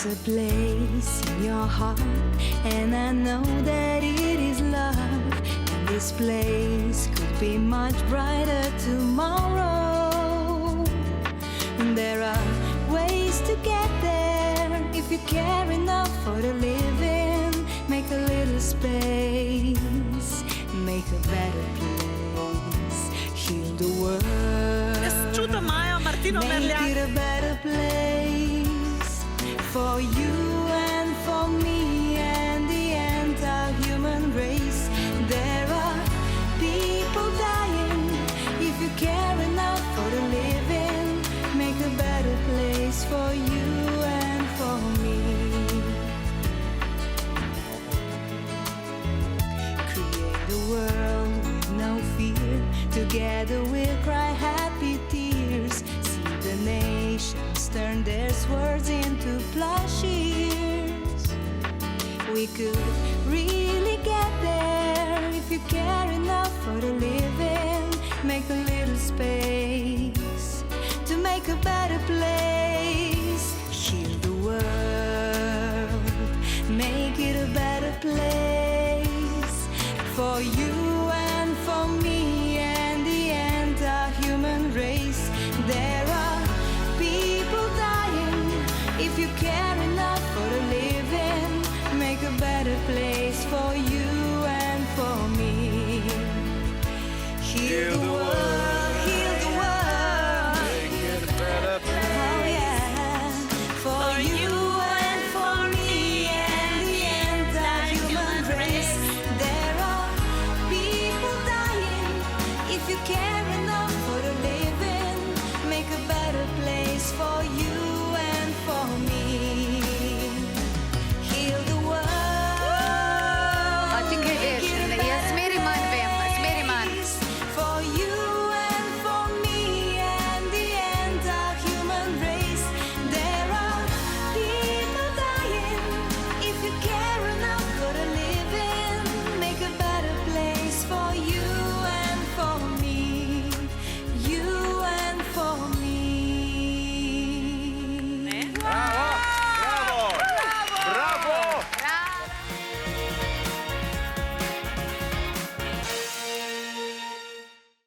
There's a place in your heart, and I know that it is love. And this place could be much brighter tomorrow. And there are ways to get there if you care enough for the living. Make a little space, make a better place, heal the world. Piaciuto Maio Martino Make it Merliani. a better place for you and for me and the entire-human race. There are people dying. If you care enough for the living, make a better place for you and for me. Create a world with no fear. Together we'll cry happy tears. See the nations turn their swords into plowshares. We could really get there if you care enough for the living. Make a little space to make a better place. Heal the world, make it a better place for you and for me and the entire-human race. There are people dying. If you care enough for the living, make a better place for you and for me. Heal the world, heal the world. Make it a better place. Oh yeah, for you and for me and the entire-human race. There are people dying. If you care enough for the living, make a better place for you and for me. Heal the world. А тільки Make вірш. it